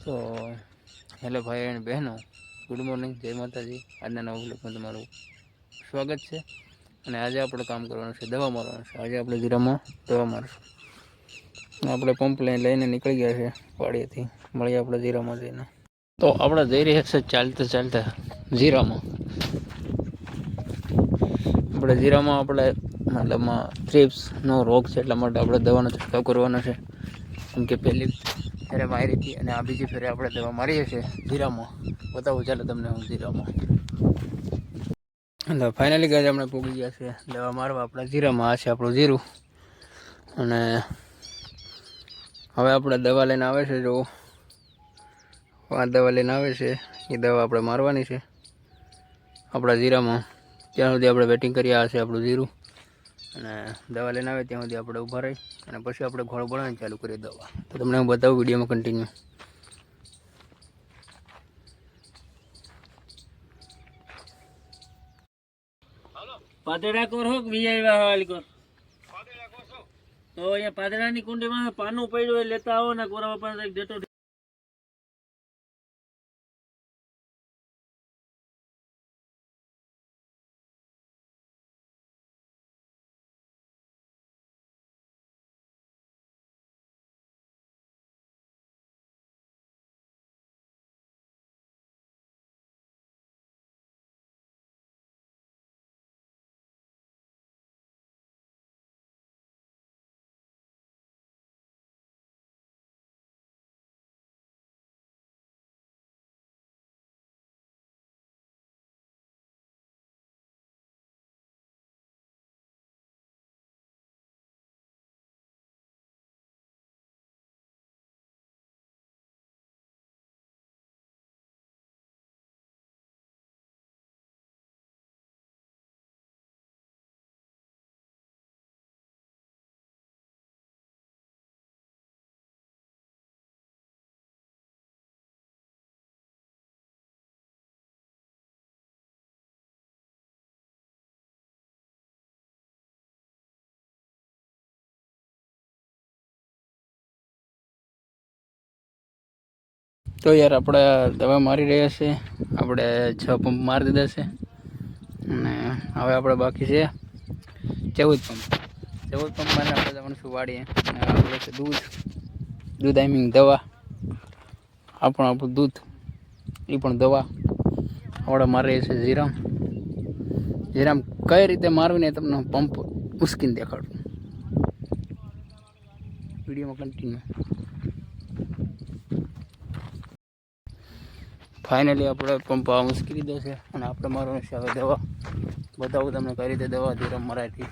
તો હેલો ભાઈ અને બહેનો, ગુડ મોર્નિંગ, જય માતાજી. આજના નવા બ્લોગમાં તમારું સ્વાગત છે. અને આજે આપણે કામ કરવાનું છે, દવા મારવાનું છે. આજે આપણે જીરામાં દવા મારશું. આપણે પંપ લઈને નીકળી ગયા છે વાડીએથી. મળીએ આપણે જીરામાં જઈને. તો આપણે જઈ રહ્યા છે ચાલતા જીરામાં. આપણે જીરામાં મતલબમાં થ્રિપ્સનો રોગ છે, એટલા માટે આપણે દવાનો છંટકાવ કરવાનો છે. કેમ કે પહેલી ફેરે મારી હતી અને આ બીજી ફેરે આપણે દવા મારીએ છીએ જીરામાં. બતાવું ચાલો તમને હું જીરામાં. એટલે ફાઇનલી ગાય આપણે પૂગી ગયા છે દવા મારવા આપણા જીરામાં. આ છે આપણું જીરું. અને હવે આપણે દવા લઈને આવે છે. જો આ દવા લઈને આવે છે, એ દવા આપણે મારવાની છે આપણા જીરામાં. ત્યાં સુધી આપણે વેટિંગ કરી. આ છે આપણું જીરું. અને દવા લઈને આવે ત્યાં સુધી આપણે ઊભા રહી અને પછી આપણે ઘોળ બનાવવાની ચાલુ કરીએ દવા. તો તમને હું બતાવું વિડીયોમાં કન્ટિન્યુ. પાતળા કોર હો વીઆઈ વાળી કોર તો અહીંયા પાતળાની કુંડીમાં પાનું પડ્યું હોય લેતા આવો ને કોરા બાપા ડેટો. તો યાર આપણે દવા મારી રહ્યા છે. આપણે 6 પંપ મારી દીધા છે. અને હવે આપણે બાકી છે 14 પંપ. 14 પંપ મારીને આપણે જવાનું છું વાડીએ. અને આપણે છે દૂધ આઈ મીન દવા. આપણું દૂધ, એ પણ દવા આપણે મારી રહ્યા છે જીરામ. કઈ રીતે મારવી ને તમને પંપ ઉશ્કીને દેખાડું. વિડીયોમાં કન્ટિન્યુ. ફાઇનલી આપણે પંપ આ મૂકી દીધો છે અને આપણે મારવાનું છે હવે દવા. બતાવું તમને કઈ રીતે દવા જીરામાં મરાયથી.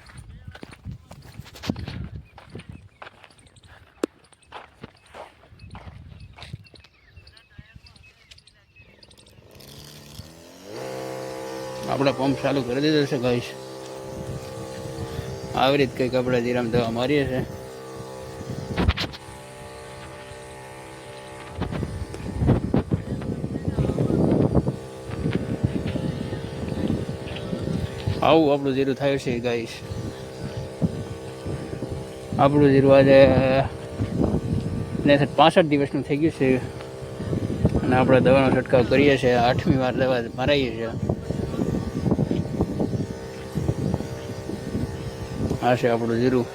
આપણે પંપ ચાલુ કરી દીધો છે ગાઈસ. આવી રીતે કંઈક આપણે જીરામાં દવા મારીએ છીએ. આવું આપણું જીરું થાય છે ગાઈસ. આપણું જીરું આજે 65 દિવસનું થઈ ગયું છે. અને આપણે દવાનો છંટકાવ કરીએ છીએ. 8મી વાર દવા મરાઈએ છીએ. આ છે આપણું જીરું.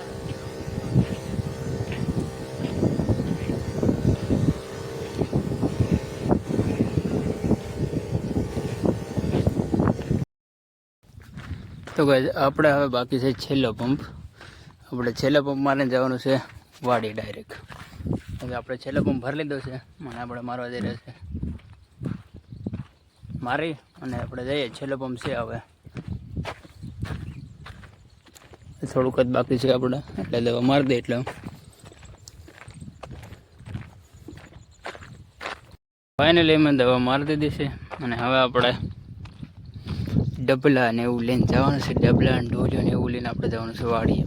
તો ગાઈસ આપણે હવે બાકી છે છેલ્લો પંપ. આપણે છેલ્લો પંપ મારીને જવાનું છે વાડી ડાયરેક્ટ. હવે આપણે છેલ્લો પંપ ભરી લીધો છે અને આપણે મારવા જઈ રહ્યા છે. મારી અને આપણે જઈએ. છેલ્લો પંપ છે હવે. થોડુંક જ બાકી છે આપણે, એટલે દવા મારી દે. એટલે ફાઇનલી મેં દવા મારી દીધી છે. અને હવે આપણે ડબલા ને એવું લઈને જવાનું છે. ડબલા ને ઢોલિયો ને એવું લઈને આપણે જવાનું છે વાડીએ.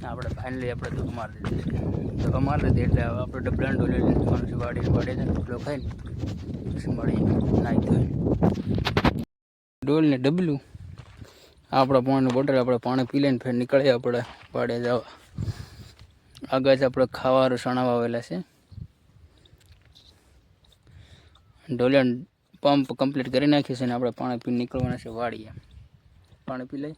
આપણે ફાઇનલી આપણે દવા મારી દીધી છે. દવા મારી દીધી એટલે હવે આપણે ડબલા ને ઢોલિયો લઈને જવાનું છે વાડીએ. વાડીએ ડબલો ખાઈને પછી મળી નાહી ધોઈ. ડોલ ને ડબલું, આપણા પાણીનું બોટલ, આપણે પાણી પી લઈને ફેર નીકળીએ આપણે વાડીએ જવા. આગળ આપણે ખાવાનું સણાવા આવેલા છે. ડોલિયન પંપ કમ્પ્લીટ કરી નાખી છે ને આપણે પાણી પી નીકળવાના છે વાડીએ. પાણી પી લઈ.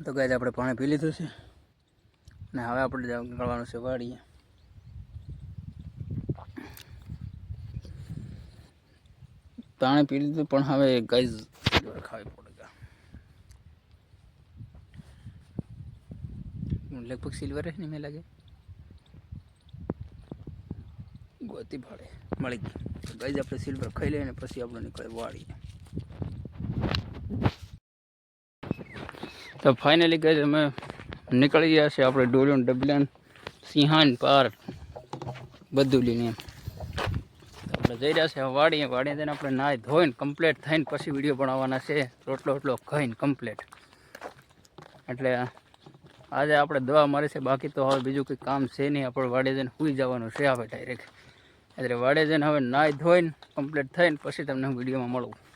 તો ગાઈસ આપણે પાણી પી લીધું છે ને હવે આપણે નીકળવાનું છે વાડીએ. પાણી પી લીધું પણ હવે ગાઈસ ખાવી પડે. લગભગ સિલ્વર હે નહીં મેં લાગે ગોતી ભાડે મળી ગઈ. તો ગાઈસ આપણે સિલ્વર ખાઈ લઈએ ને પછી આપણે નીકળે વાડીએ. તો ફાઇનલી ગાઈસ અમે નીકળી ગયા છે આપણે ડોલિયન ડબલિયન સિંહાન પાર્ક બધું લઈને. આપણે જઈ રહ્યા છે વાડીએ. વાડીએ જઈને આપણે નાહી ધોઈને કમ્પ્લીટ થઈને પછી વિડીયો બનાવવાના છે. રોટલો ખાઈને કમ્પ્લીટ. એટલે આજે આપણે દવા મારી છે, બાકી તો હવે બીજું કંઈ કામ છે નહીં. આપણે વાડીએ જઈને સૂઈ જવાનું છે હવે ડાયરેક્ટ. એટલે વાડીએ જઈને હવે નાહી ધોઈને કમ્પ્લીટ થઈને પછી તમને હું વિડીયોમાં મળું.